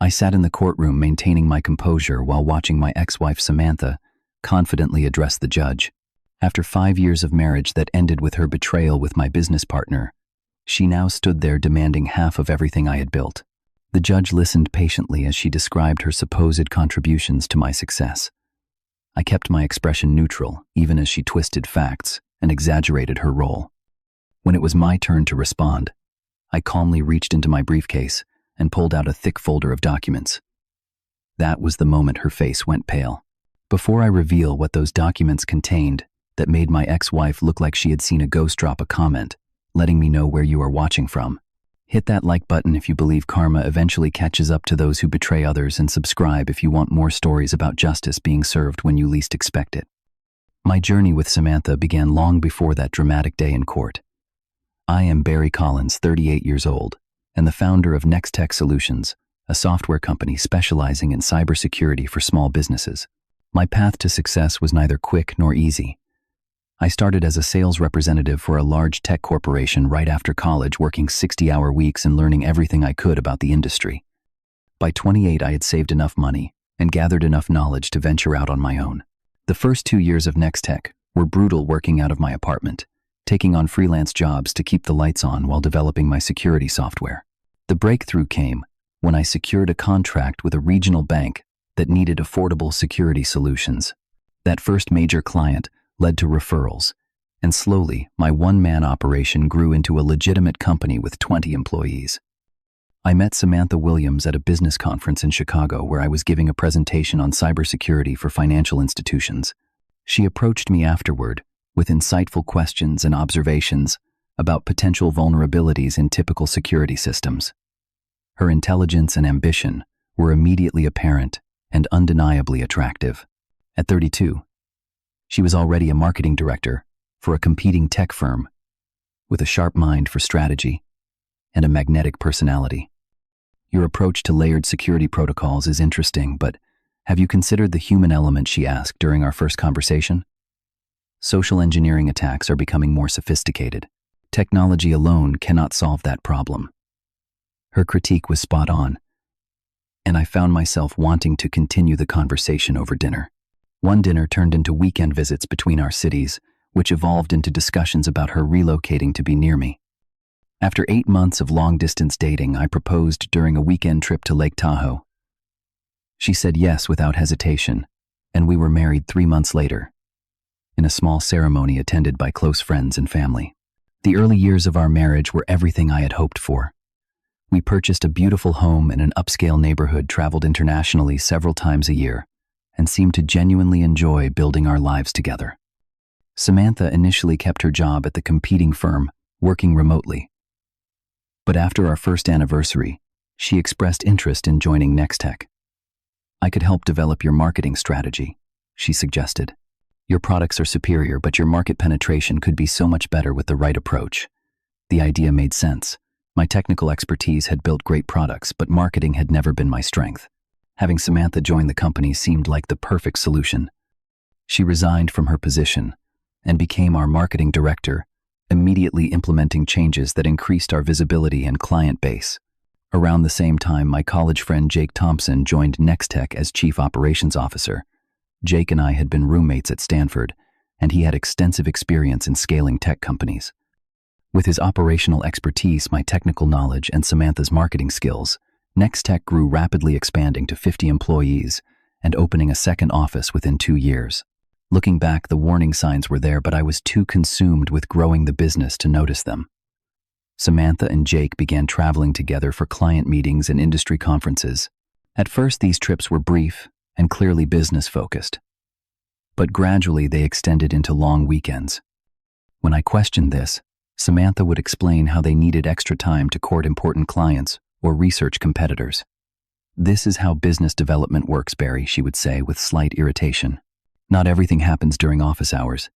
I sat in the courtroom maintaining my composure while watching my ex-wife Samantha confidently address the judge. After 5 years of marriage that ended with her betrayal with my business partner, she now stood there demanding half of everything I had built. The judge listened patiently as she described her supposed contributions to my success. I kept my expression neutral, even as she twisted facts and exaggerated her role. When it was my turn to respond, I calmly reached into my briefcase and pulled out a thick folder of documents. That was the moment her face went pale. Before I reveal what those documents contained that made my ex-wife look like she had seen a ghost drop a comment, letting me know where you are watching from. Hit that like button if you believe karma eventually catches up to those who betray others, and subscribe if you want more stories about justice being served when you least expect it. My journey with Samantha began long before that dramatic day in court. I am Barry Collins, 38 years old, and the founder of Nextech Solutions, a software company specializing in cybersecurity for small businesses. My path to success was neither quick nor easy. I started as a sales representative for a large tech corporation right after college, working 60-hour weeks and learning everything I could about the industry. By 28, I had saved enough money and gathered enough knowledge to venture out on my own. The first 2 years of Nextech were brutal, working out of my apartment, taking on freelance jobs to keep the lights on while developing my security software. The breakthrough came when I secured a contract with a regional bank that needed affordable security solutions. That first major client led to referrals, and slowly my one-man operation grew into a legitimate company with 20 employees. I met Samantha Williams at a business conference in Chicago where I was giving a presentation on cybersecurity for financial institutions. She approached me afterward with insightful questions and observations about potential vulnerabilities in typical security systems. Her intelligence and ambition were immediately apparent and undeniably attractive. At 32, she was already a marketing director for a competing tech firm, with a sharp mind for strategy and a magnetic personality. Your approach to layered security protocols is interesting, but have you considered the human element, she asked during our first conversation? Social engineering attacks are becoming more sophisticated. Technology alone cannot solve that problem. Her critique was spot on, and I found myself wanting to continue the conversation over dinner. One dinner turned into weekend visits between our cities, which evolved into discussions about her relocating to be near me. After 8 months of long-distance dating, I proposed during a weekend trip to Lake Tahoe. She said yes without hesitation, and we were married 3 months later, in a small ceremony attended by close friends and family. The early years of our marriage were everything I had hoped for. We purchased a beautiful home in an upscale neighborhood, traveled internationally several times a year, and seemed to genuinely enjoy building our lives together. Samantha initially kept her job at the competing firm, working remotely. But after our first anniversary, she expressed interest in joining Nextech. I could help develop your marketing strategy, she suggested. Your products are superior, but your market penetration could be so much better with the right approach. The idea made sense. My technical expertise had built great products, but marketing had never been my strength. Having Samantha join the company seemed like the perfect solution. She resigned from her position and became our marketing director, immediately implementing changes that increased our visibility and client base. Around the same time, my college friend Jake Thompson joined Nextech as Chief Operations Officer. Jake and I had been roommates at Stanford, and he had extensive experience in scaling tech companies. With his operational expertise, my technical knowledge, and Samantha's marketing skills, Nextech grew rapidly, expanding to 50 employees and opening a second office within 2 years. Looking back, the warning signs were there, but I was too consumed with growing the business to notice them. Samantha and Jake began traveling together for client meetings and industry conferences. At first, these trips were brief and clearly business-focused, but gradually they extended into long weekends. When I questioned this, Samantha would explain how they needed extra time to court important clients or research competitors. "This is how business development works, Barry," she would say with slight irritation. "Not everything happens during office hours.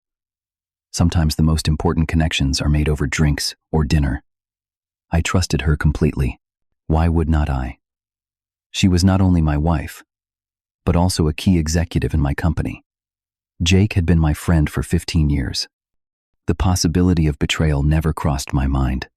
Sometimes the most important connections are made over drinks or dinner." I trusted her completely. Why would not I? She was not only my wife, but also a key executive in my company. Jake had been my friend for 15 years. The possibility of betrayal never crossed my mind.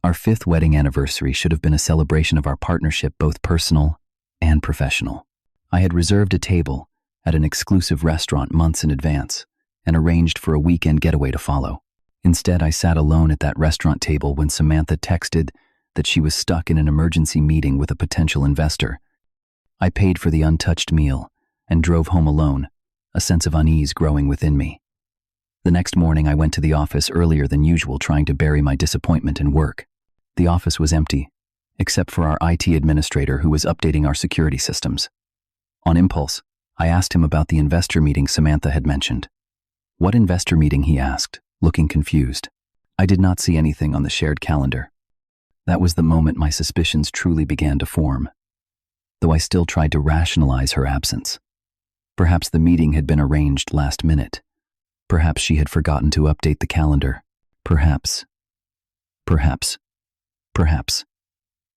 Our 5th wedding anniversary should have been a celebration of our partnership, both personal and professional. I had reserved a table at an exclusive restaurant months in advance and arranged for a weekend getaway to follow. Instead, I sat alone at that restaurant table when Samantha texted that she was stuck in an emergency meeting with a potential investor. I paid for the untouched meal and drove home alone, a sense of unease growing within me. The next morning, I went to the office earlier than usual, trying to bury my disappointment in work. The office was empty, except for our IT administrator who was updating our security systems. On impulse, I asked him about the investor meeting Samantha had mentioned. "What investor meeting?" he asked, looking confused. I did not see anything on the shared calendar. That was the moment my suspicions truly began to form, though I still tried to rationalize her absence. Perhaps the meeting had been arranged last minute. Perhaps she had forgotten to update the calendar. Perhaps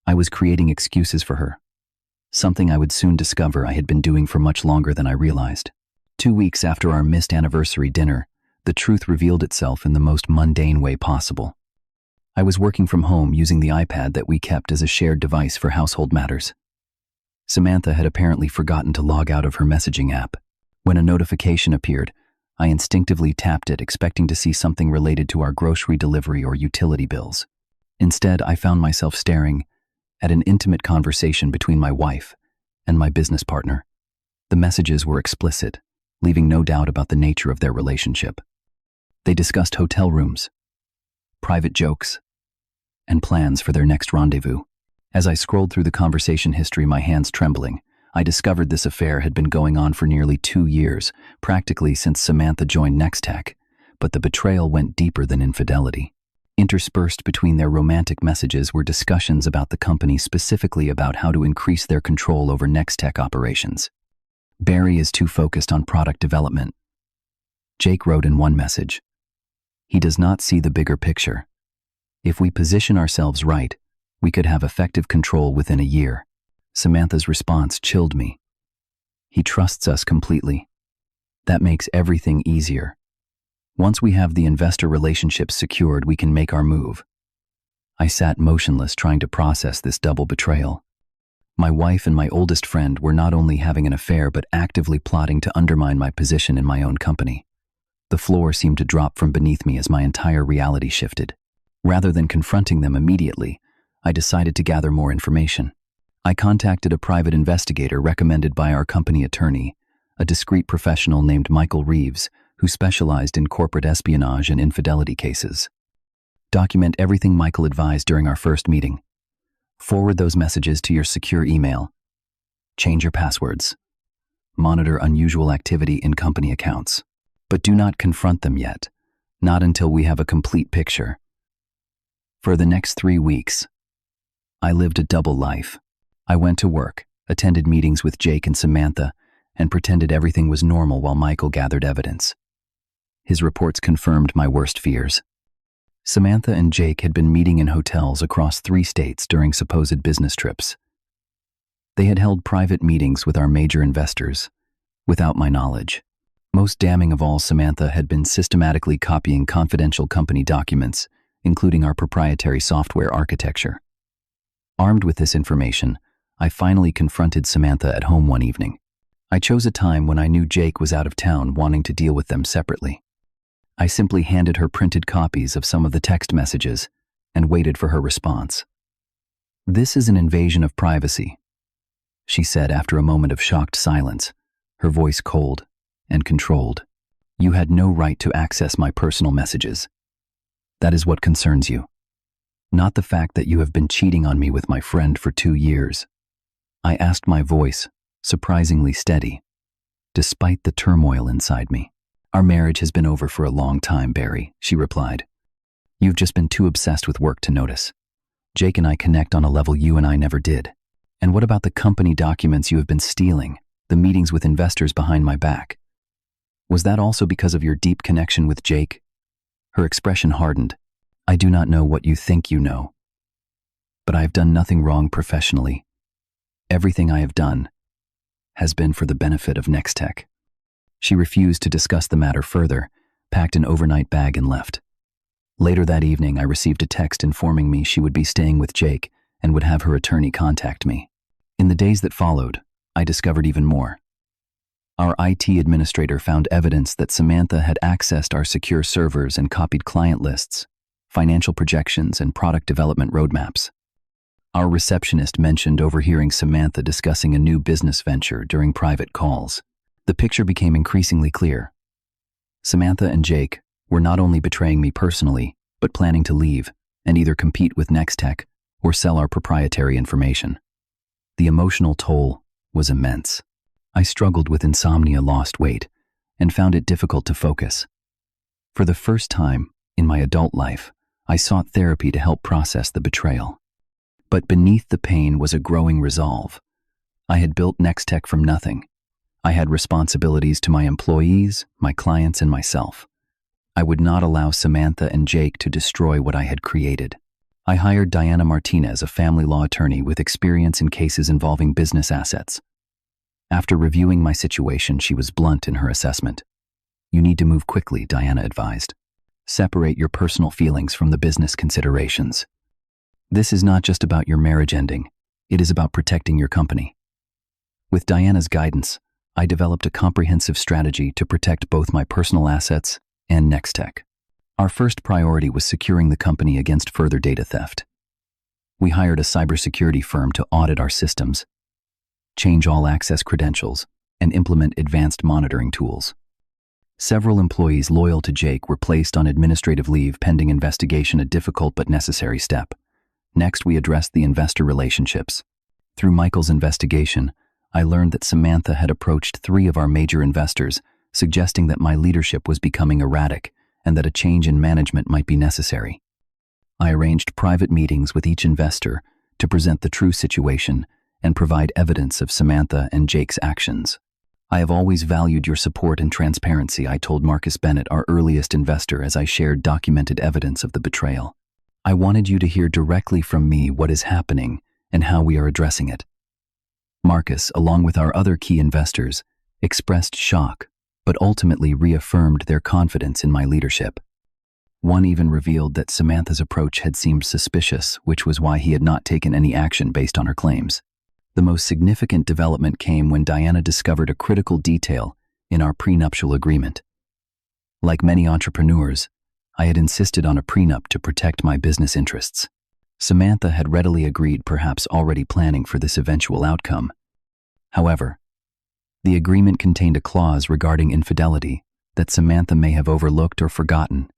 I was creating excuses for her, something I would soon discover I had been doing for much longer than I realized. 2 weeks after our missed anniversary dinner, the truth revealed itself in the most mundane way possible. I was working from home using the iPad that we kept as a shared device for household matters. Samantha had apparently forgotten to log out of her messaging app. When a notification appeared, I instinctively tapped it, expecting to see something related to our grocery delivery or utility bills. Instead, I found myself staring at an intimate conversation between my wife and my business partner. The messages were explicit, leaving no doubt about the nature of their relationship. They discussed hotel rooms, private jokes, and plans for their next rendezvous. As I scrolled through the conversation history, my hands trembling, I discovered this affair had been going on for nearly 2 years, practically since Samantha joined Nextech, but the betrayal went deeper than infidelity. Interspersed between their romantic messages were discussions about the company, specifically about how to increase their control over Nextech operations. "Barry is too focused on product development," Jake wrote in one message. "He does not see the bigger picture. If we position ourselves right, we could have effective control within a year." Samantha's response chilled me. "He trusts us completely. That makes everything easier. Once we have the investor relationships secured, we can make our move." I sat motionless, trying to process this double betrayal. My wife and my oldest friend were not only having an affair, but actively plotting to undermine my position in my own company. The floor seemed to drop from beneath me as my entire reality shifted. Rather than confronting them immediately, I decided to gather more information. I contacted a private investigator recommended by our company attorney, a discreet professional named Michael Reeves, who specialized in corporate espionage and infidelity cases. Document everything Michael advised during our first meeting. Forward those messages to your secure email. Change your passwords. Monitor unusual activity in company accounts. But do not confront them yet, not until we have a complete picture. For the next 3 weeks, I lived a double life. I went to work, attended meetings with Jake and Samantha, and pretended everything was normal while Michael gathered evidence. His reports confirmed my worst fears. Samantha and Jake had been meeting in hotels across 3 states during supposed business trips. They had held private meetings with our major investors, without my knowledge. Most damning of all, Samantha had been systematically copying confidential company documents, including our proprietary software architecture. Armed with this information, I finally confronted Samantha at home one evening. I chose a time when I knew Jake was out of town, wanting to deal with them separately. I simply handed her printed copies of some of the text messages and waited for her response. "This is an invasion of privacy," she said after a moment of shocked silence, her voice cold and controlled. "You had no right to access my personal messages. That is what concerns you, not the fact that you have been cheating on me with my friend for 2 years. I asked, my voice surprisingly steady, despite the turmoil inside me. "Our marriage has been over for a long time, Barry," she replied. "You've just been too obsessed with work to notice. Jake and I connect on a level you and I never did. And what about the company documents you have been stealing, the meetings with investors behind my back? Was that also because of your deep connection with Jake?" Her expression hardened. "I do not know what you think you know, but I have done nothing wrong professionally. Everything I have done has been for the benefit of Nextech." She refused to discuss the matter further, packed an overnight bag and left. Later that evening, I received a text informing me she would be staying with Jake and would have her attorney contact me. In the days that followed, I discovered even more. Our IT administrator found evidence that Samantha had accessed our secure servers and copied client lists, financial projections, and product development roadmaps. Our receptionist mentioned overhearing Samantha discussing a new business venture during private calls. The picture became increasingly clear. Samantha and Jake were not only betraying me personally, but planning to leave and either compete with Nextech or sell our proprietary information. The emotional toll was immense. I struggled with insomnia, lost weight, and found it difficult to focus. For the first time in my adult life, I sought therapy to help process the betrayal. But beneath the pain was a growing resolve. I had built Nextech from nothing. I had responsibilities to my employees, my clients, and myself. I would not allow Samantha and Jake to destroy what I had created. I hired Diana Martinez, a family law attorney with experience in cases involving business assets. After reviewing my situation, she was blunt in her assessment. "You need to move quickly," Diana advised. "Separate your personal feelings from the business considerations. This is not just about your marriage ending, it is about protecting your company." With Diana's guidance, I developed a comprehensive strategy to protect both my personal assets and Nextech. Our first priority was securing the company against further data theft. We hired a cybersecurity firm to audit our systems, change all access credentials, and implement advanced monitoring tools. Several employees loyal to Jake were placed on administrative leave pending investigation, a difficult but necessary step. Next, we addressed the investor relationships. Through Michael's investigation, I learned that Samantha had approached 3 of our major investors, suggesting that my leadership was becoming erratic and that a change in management might be necessary. I arranged private meetings with each investor to present the true situation and provide evidence of Samantha and Jake's actions. "I have always valued your support and transparency," I told Marcus Bennett, our earliest investor, as I shared documented evidence of the betrayal. "I wanted you to hear directly from me what is happening and how we are addressing it." Marcus, along with our other key investors, expressed shock, but ultimately reaffirmed their confidence in my leadership. One even revealed that Samantha's approach had seemed suspicious, which was why he had not taken any action based on her claims. The most significant development came when Diana discovered a critical detail in our prenuptial agreement. Like many entrepreneurs, I had insisted on a prenup to protect my business interests. Samantha had readily agreed, perhaps already planning for this eventual outcome. However, the agreement contained a clause regarding infidelity that Samantha may have overlooked or forgotten.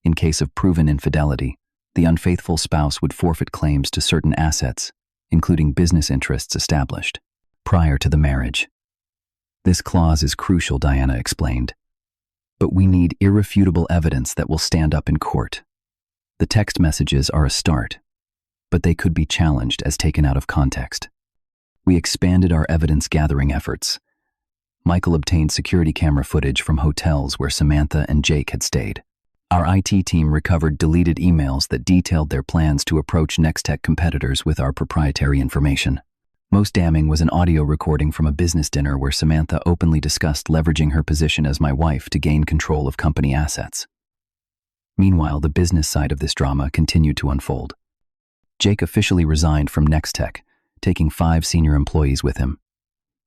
In case of proven infidelity, the unfaithful spouse would forfeit claims to certain assets, including business interests established prior to the marriage. "This clause is crucial," Diana explained. "But we need irrefutable evidence that will stand up in court. The text messages are a start, but they could be challenged as taken out of context." We expanded our evidence-gathering efforts. Michael obtained security camera footage from hotels where Samantha and Jake had stayed. Our IT team recovered deleted emails that detailed their plans to approach Nextech competitors with our proprietary information. Most damning was an audio recording from a business dinner where Samantha openly discussed leveraging her position as my wife to gain control of company assets. Meanwhile, the business side of this drama continued to unfold. Jake officially resigned from Nextech, taking 5 senior employees with him.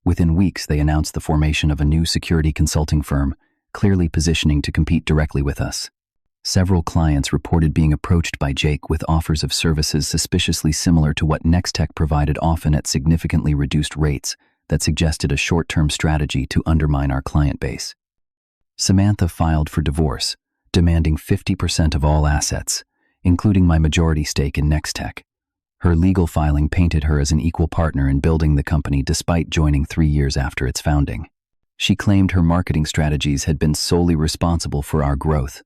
Within weeks, they announced the formation of a new security consulting firm, clearly positioning to compete directly with us. Several clients reported being approached by Jake with offers of services suspiciously similar to what Nextech provided, often at significantly reduced rates that suggested a short-term strategy to undermine our client base. Samantha filed for divorce, demanding 50% of all assets, including my majority stake in Nextech. Her legal filing painted her as an equal partner in building the company despite joining 3 years after its founding. She claimed her marketing strategies had been solely responsible for our growth,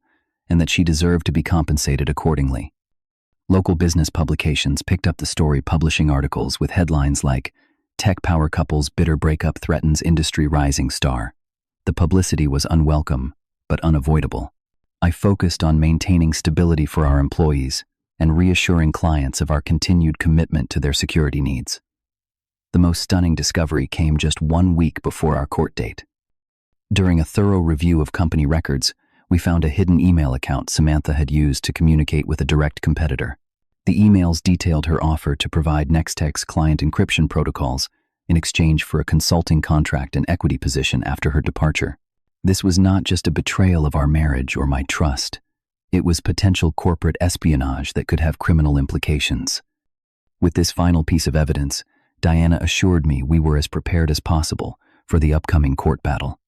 and that she deserved to be compensated accordingly. Local business publications picked up the story, publishing articles with headlines like, "Tech Power Couple's Bitter Breakup Threatens Industry Rising Star." The publicity was unwelcome, but unavoidable. I focused on maintaining stability for our employees and reassuring clients of our continued commitment to their security needs. The most stunning discovery came just 1 week before our court date. During a thorough review of company records, we found a hidden email account Samantha had used to communicate with a direct competitor. The emails detailed her offer to provide Nextech's client encryption protocols in exchange for a consulting contract and equity position after her departure. This was not just a betrayal of our marriage or my trust. It was potential corporate espionage that could have criminal implications. With this final piece of evidence, Diana assured me we were as prepared as possible for the upcoming court battle.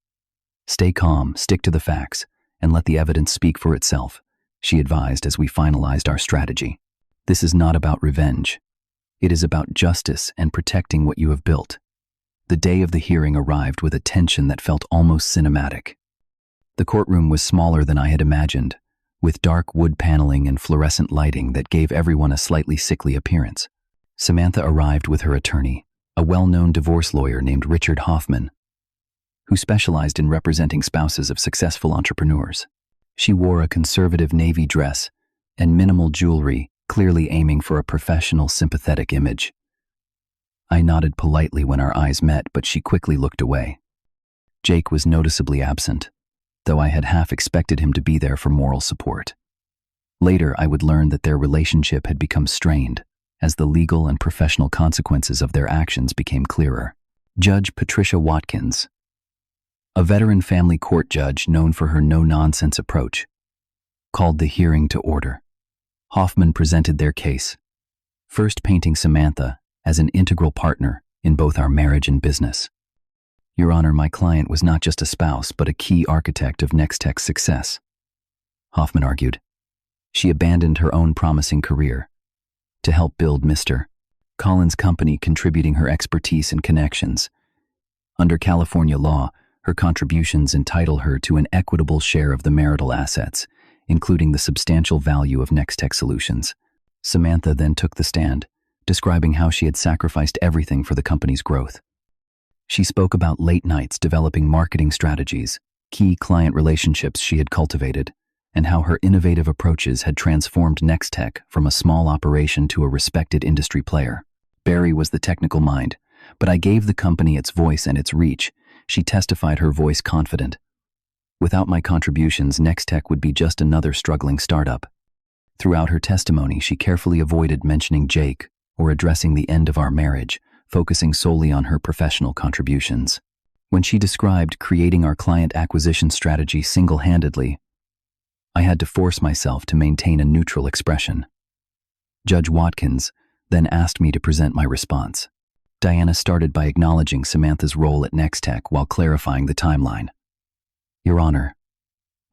"Stay calm, stick to the facts, and let the evidence speak for itself," she advised as we finalized our strategy. "This is not about revenge. It is about justice and protecting what you have built." The day of the hearing arrived with a tension that felt almost cinematic. The courtroom was smaller than I had imagined, with dark wood paneling and fluorescent lighting that gave everyone a slightly sickly appearance. Samantha arrived with her attorney, a well-known divorce lawyer named Richard Hoffman, who specialized in representing spouses of successful entrepreneurs. She wore a conservative navy dress and minimal jewelry, clearly aiming for a professional, sympathetic image. I nodded politely when our eyes met, but she quickly looked away. Jake was noticeably absent, though I had half expected him to be there for moral support. Later, I would learn that their relationship had become strained as the legal and professional consequences of their actions became clearer. Judge Patricia Watkins, a veteran family court judge known for her no-nonsense approach, called the hearing to order. Hoffman presented their case, first painting Samantha as an integral partner in both our marriage and business. "Your Honor, my client was not just a spouse, but a key architect of Nextech's success," Hoffman argued. "She abandoned her own promising career to help build Mr. Collins' company, contributing her expertise and connections. Under California law, her contributions entitle her to an equitable share of the marital assets, including the substantial value of Nextech Solutions." Samantha then took the stand, describing how she had sacrificed everything for the company's growth. She spoke about late nights developing marketing strategies, key client relationships she had cultivated, and how her innovative approaches had transformed Nextech from a small operation to a respected industry player. Barry was the technical mind, but I gave the company its voice and its reach. She testified, her voice confident. "Without my contributions, Nextech would be just another struggling startup." Throughout her testimony, she carefully avoided mentioning Jake or addressing the end of our marriage, focusing solely on her professional contributions. When she described creating our client acquisition strategy single-handedly, I had to force myself to maintain a neutral expression. Judge Watkins then asked me to present my response. Diana started by acknowledging Samantha's role at Nextech while clarifying the timeline. "Your Honor,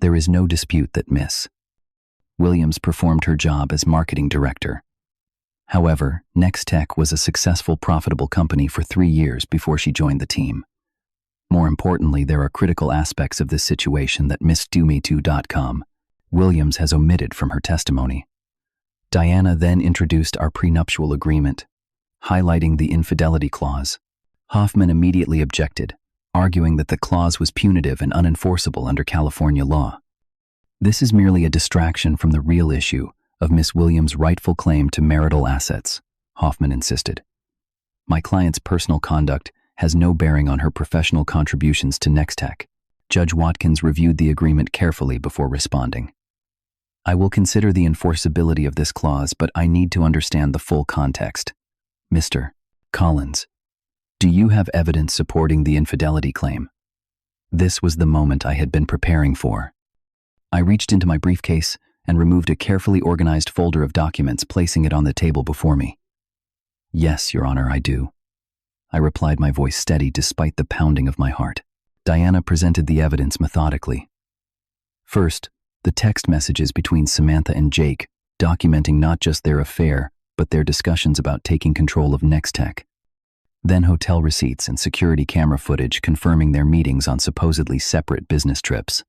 there is no dispute that Miss Williams performed her job as marketing director. However, Nextech was a successful, profitable company for 3 years before she joined the team. More importantly, there are critical aspects of this situation that Miss DoMeToo.com Williams has omitted from her testimony." Diana then introduced our prenuptial agreement, highlighting the infidelity clause. Hoffman immediately objected, arguing that the clause was punitive and unenforceable under California law. "This is merely a distraction from the real issue of Miss Williams' rightful claim to marital assets," Hoffman insisted. "My client's personal conduct has no bearing on her professional contributions to Nextech." Judge Watkins reviewed the agreement carefully before responding. "I will consider the enforceability of this clause, but I need to understand the full context. Mr. Collins, do you have evidence supporting the infidelity claim?" This was the moment I had been preparing for. I reached into my briefcase and removed a carefully organized folder of documents, placing it on the table before me. "Yes, Your Honor, I do," I replied, my voice steady despite the pounding of my heart. Diana presented the evidence methodically. First, the text messages between Samantha and Jake, documenting not just their affair, but their discussions about taking control of Nextech. Then hotel receipts and security camera footage confirming their meetings on supposedly separate business trips.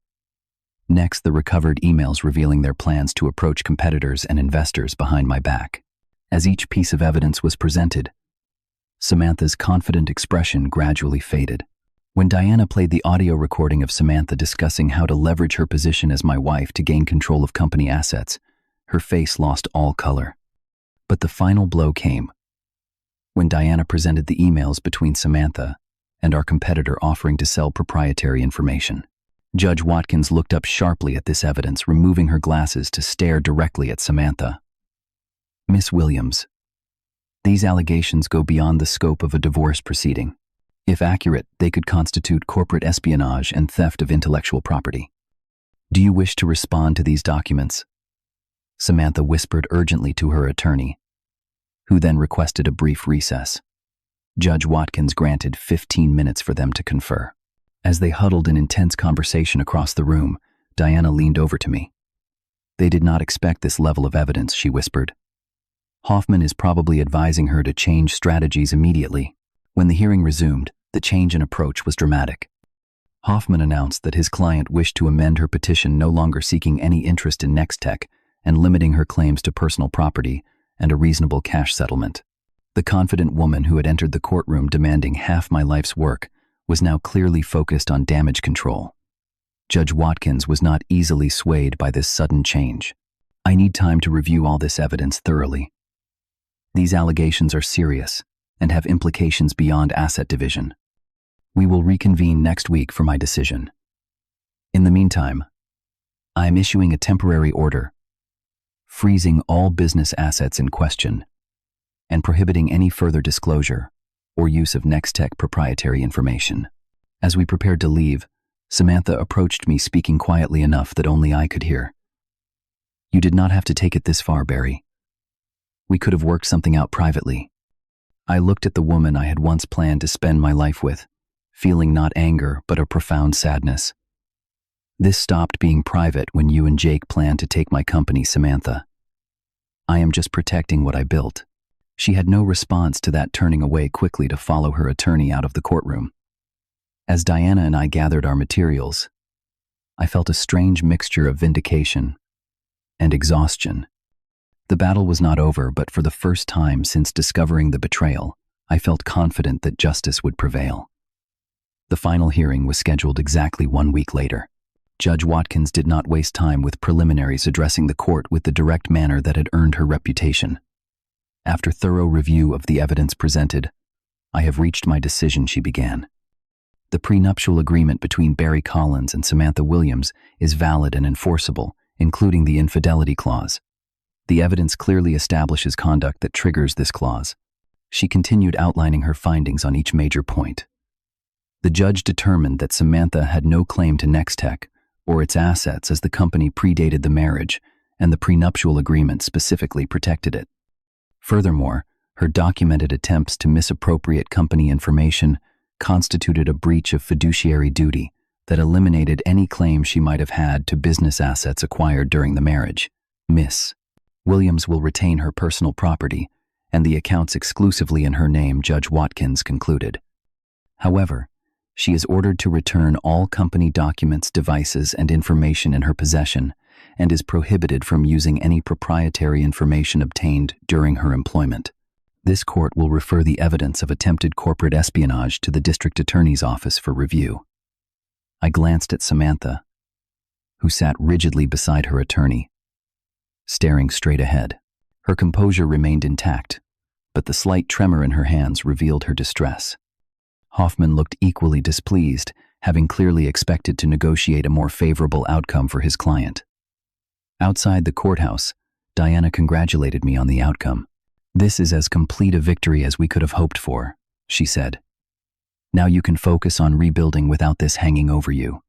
Next, the recovered emails revealing their plans to approach competitors and investors behind my back. As each piece of evidence was presented, Samantha's confident expression gradually faded. When Diana played the audio recording of Samantha discussing how to leverage her position as my wife to gain control of company assets, her face lost all color. But the final blow came when Diana presented the emails between Samantha and our competitor offering to sell proprietary information. Judge Watkins looked up sharply at this evidence, removing her glasses to stare directly at Samantha. Miss Williams, these allegations go beyond the scope of a divorce proceeding. If accurate, they could constitute corporate espionage and theft of intellectual property. Do you wish to respond to these documents? Samantha whispered urgently to her attorney, who then requested a brief recess. Judge Watkins granted 15 minutes for them to confer. As they huddled in intense conversation across the room, Diana leaned over to me. They did not expect this level of evidence, she whispered. Hoffman is probably advising her to change strategies immediately. When the hearing resumed, the change in approach was dramatic. Hoffman announced that his client wished to amend her petition, no longer seeking any interest in Nextech and limiting her claims to personal property and a reasonable cash settlement. The confident woman who had entered the courtroom demanding half my life's work was now clearly focused on damage control. Judge Watkins was not easily swayed by this sudden change. I need time to review all this evidence thoroughly. These allegations are serious and have implications beyond asset division. We will reconvene next week for my decision. In the meantime, I am issuing a temporary order, freezing all business assets in question and prohibiting any further disclosure or use of Nextech proprietary information. As we prepared to leave, Samantha approached me, speaking quietly enough that only I could hear. You did not have to take it this far, Barry. We could have worked something out privately. I looked at the woman I had once planned to spend my life with, feeling not anger but a profound sadness. This stopped being private when you and Jake planned to take my company, Samantha. I am just protecting what I built. She had no response to that, turning away quickly to follow her attorney out of the courtroom. As Diana and I gathered our materials, I felt a strange mixture of vindication and exhaustion. The battle was not over, but for the first time since discovering the betrayal, I felt confident that justice would prevail. The final hearing was scheduled exactly 1 week later. Judge Watkins did not waste time with preliminaries, addressing the court with the direct manner that had earned her reputation. After thorough review of the evidence presented, I have reached my decision, she began. The prenuptial agreement between Barry Collins and Samantha Williams is valid and enforceable, including the infidelity clause. The evidence clearly establishes conduct that triggers this clause. She continued, outlining her findings on each major point. The judge determined that Samantha had no claim to Nextech or its assets, as the company predated the marriage and the prenuptial agreement specifically protected it. Furthermore, her documented attempts to misappropriate company information constituted a breach of fiduciary duty that eliminated any claim she might have had to business assets acquired during the marriage. Miss Williams will retain her personal property and the accounts exclusively in her name, Judge Watkins concluded. However, she is ordered to return all company documents, devices, and information in her possession, and is prohibited from using any proprietary information obtained during her employment. This court will refer the evidence of attempted corporate espionage to the district attorney's office for review. I glanced at Samantha, who sat rigidly beside her attorney, staring straight ahead. Her composure remained intact, but the slight tremor in her hands revealed her distress. Hoffman looked equally displeased, having clearly expected to negotiate a more favorable outcome for his client. Outside the courthouse, Diana congratulated me on the outcome. This is as complete a victory as we could have hoped for, she said. Now you can focus on rebuilding without this hanging over you.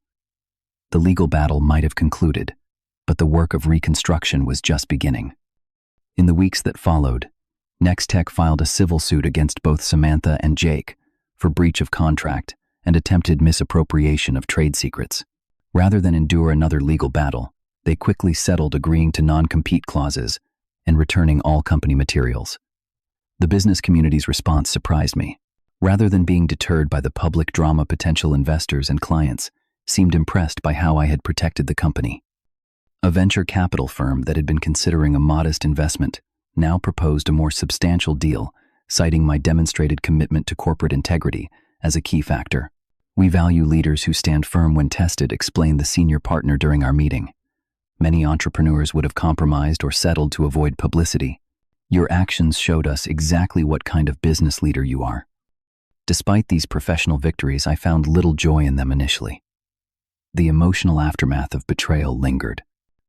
The legal battle might have concluded, but the work of reconstruction was just beginning. In the weeks that followed, Nextech filed a civil suit against both Samantha and Jake for breach of contract and attempted misappropriation of trade secrets. Rather than endure another legal battle, they quickly settled, agreeing to non-compete clauses and returning all company materials. The business community's response surprised me. Rather than being deterred by the public drama, potential investors and clients seemed impressed by how I had protected the company. A venture capital firm that had been considering a modest investment now proposed a more substantial deal, citing my demonstrated commitment to corporate integrity as a key factor. We value leaders who stand firm when tested, explained the senior partner during our meeting. Many entrepreneurs would have compromised or settled to avoid publicity. Your actions showed us exactly what kind of business leader you are. Despite these professional victories, I found little joy in them initially. The emotional aftermath of betrayal lingered.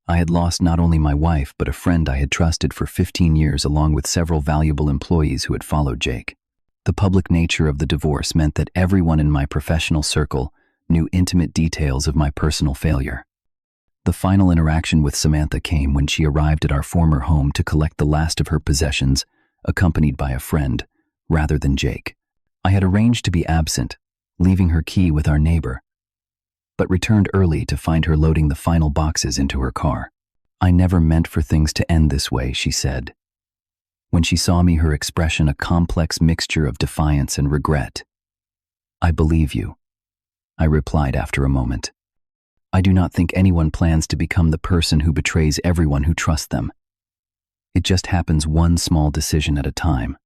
I had lost not only my wife, but a friend I had trusted for 15 years, along with several valuable employees who had followed Jake. The public nature of the divorce meant that everyone in my professional circle knew intimate details of my personal failure. The final interaction with Samantha came when she arrived at our former home to collect the last of her possessions, accompanied by a friend, rather than Jake. I had arranged to be absent, leaving her key with our neighbor, but returned early to find her loading the final boxes into her car. "I never meant for things to end this way," she said. When she saw me, her expression a complex mixture of defiance and regret. "I believe you," I replied after a moment. "I do not think anyone plans to become the person who betrays everyone who trusts them. It just happens one small decision at a time."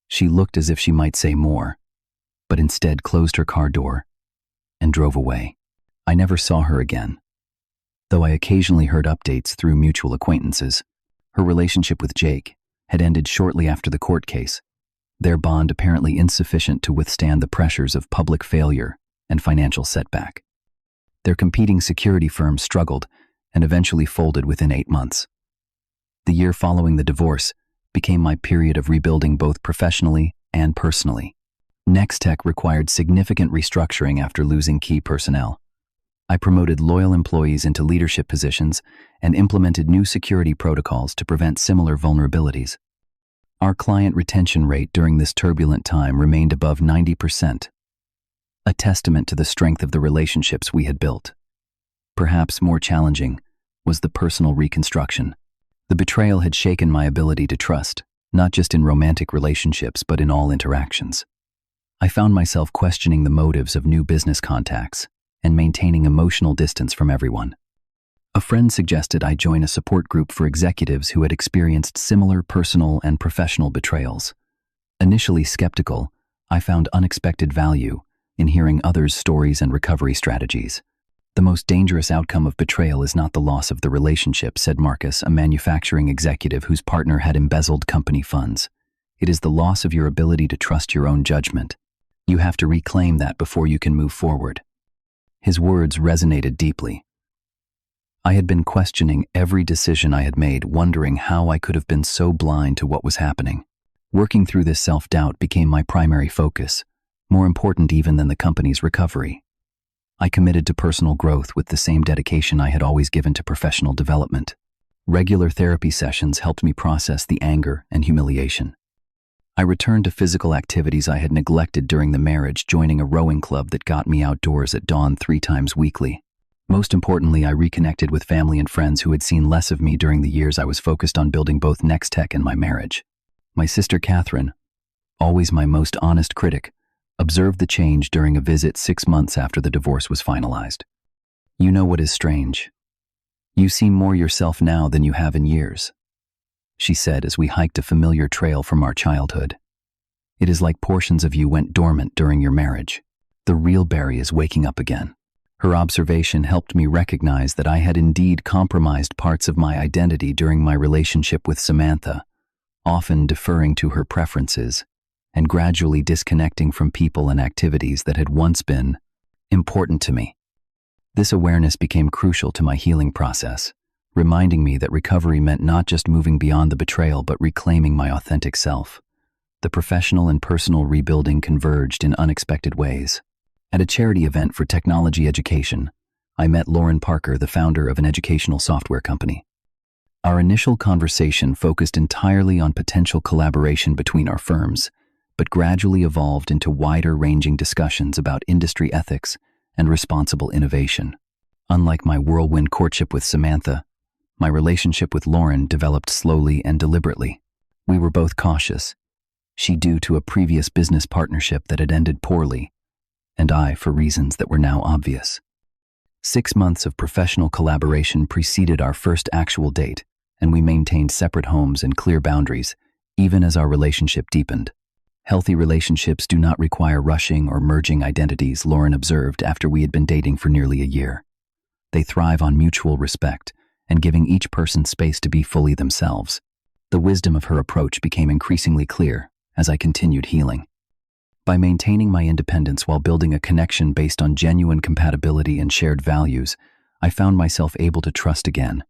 She looked as if she might say more, but instead closed her car door and drove away. I never saw her again, though I occasionally heard updates through mutual acquaintances. Her relationship with Jake had ended shortly after the court case, their bond apparently insufficient to withstand the pressures of public failure and financial setback. Their competing security firms struggled and eventually folded within 8 months. The year following the divorce became my period of rebuilding both professionally and personally. Nextech required significant restructuring after losing key personnel. I promoted loyal employees into leadership positions and implemented new security protocols to prevent similar vulnerabilities. Our client retention rate during this turbulent time remained above 90%, a testament to the strength of the relationships we had built. Perhaps more challenging was the personal reconstruction. The betrayal had shaken my ability to trust, not just in romantic relationships, but in all interactions. I found myself questioning the motives of new business contacts and maintaining emotional distance from everyone. A friend suggested I join a support group for executives who had experienced similar personal and professional betrayals. Initially skeptical, I found unexpected value in hearing others' stories and recovery strategies. "The most dangerous outcome of betrayal is not the loss of the relationship," said Marcus, a manufacturing executive whose partner had embezzled company funds. "It is the loss of your ability to trust your own judgment. You have to reclaim that before you can move forward." His words resonated deeply. I had been questioning every decision I had made, wondering how I could have been so blind to what was happening. Working through this self-doubt became my primary focus, more important even than the company's recovery. I committed to personal growth with the same dedication I had always given to professional development. Regular therapy sessions helped me process the anger and humiliation. I returned to physical activities I had neglected during the marriage, joining a rowing club that got me outdoors at dawn 3 times weekly. Most importantly, I reconnected with family and friends who had seen less of me during the years I was focused on building both Nextech and my marriage. My sister Catherine, always my most honest critic, observed the change during a visit 6 months after the divorce was finalized. "You know what is strange? You seem more yourself now than you have in years," she said as we hiked a familiar trail from our childhood. "It is like portions of you went dormant during your marriage. The real Barry is waking up again." Her observation helped me recognize that I had indeed compromised parts of my identity during my relationship with Samantha, often deferring to her preferences and gradually disconnecting from people and activities that had once been important to me. This awareness became crucial to my healing process, reminding me that recovery meant not just moving beyond the betrayal but reclaiming my authentic self. The professional and personal rebuilding converged in unexpected ways. At a charity event for technology education, I met Lauren Parker, the founder of an educational software company. Our initial conversation focused entirely on potential collaboration between our firms, but gradually evolved into wider-ranging discussions about industry ethics and responsible innovation. Unlike my whirlwind courtship with Samantha, my relationship with Lauren developed slowly and deliberately. We were both cautious, she due to a previous business partnership that had ended poorly, and I for reasons that were now obvious. 6 months of professional collaboration preceded our first actual date, and we maintained separate homes and clear boundaries, even as our relationship deepened. "Healthy relationships do not require rushing or merging identities," Lauren observed after we had been dating for nearly a year. "They thrive on mutual respect and giving each person space to be fully themselves." The wisdom of her approach became increasingly clear as I continued healing. By maintaining my independence while building a connection based on genuine compatibility and shared values, I found myself able to trust again,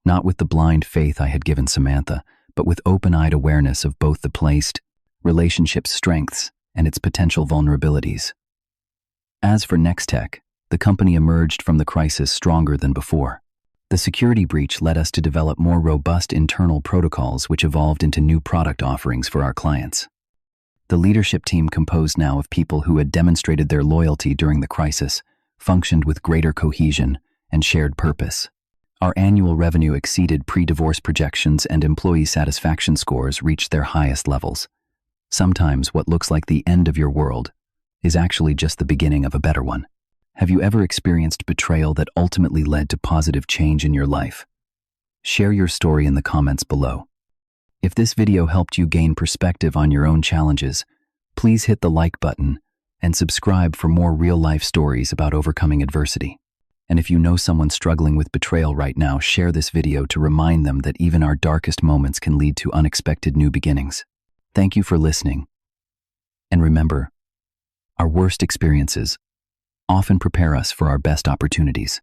not with the blind faith I had given Samantha, but with open-eyed awareness of both the placed relationship's strengths and its potential vulnerabilities. As for Nextech, the company emerged from the crisis stronger than before. The security breach led us to develop more robust internal protocols which evolved into new product offerings for our clients. The leadership team, composed now of people who had demonstrated their loyalty during the crisis, functioned with greater cohesion and shared purpose. Our annual revenue exceeded pre-divorce projections and employee satisfaction scores reached their highest levels. Sometimes what looks like the end of your world is actually just the beginning of a better one. Have you ever experienced betrayal that ultimately led to positive change in your life? Share your story in the comments below. If this video helped you gain perspective on your own challenges, please hit the like button and subscribe for more real-life stories about overcoming adversity. And if you know someone struggling with betrayal right now, share this video to remind them that even our darkest moments can lead to unexpected new beginnings. Thank you for listening. And remember, our worst experiences often prepare us for our best opportunities.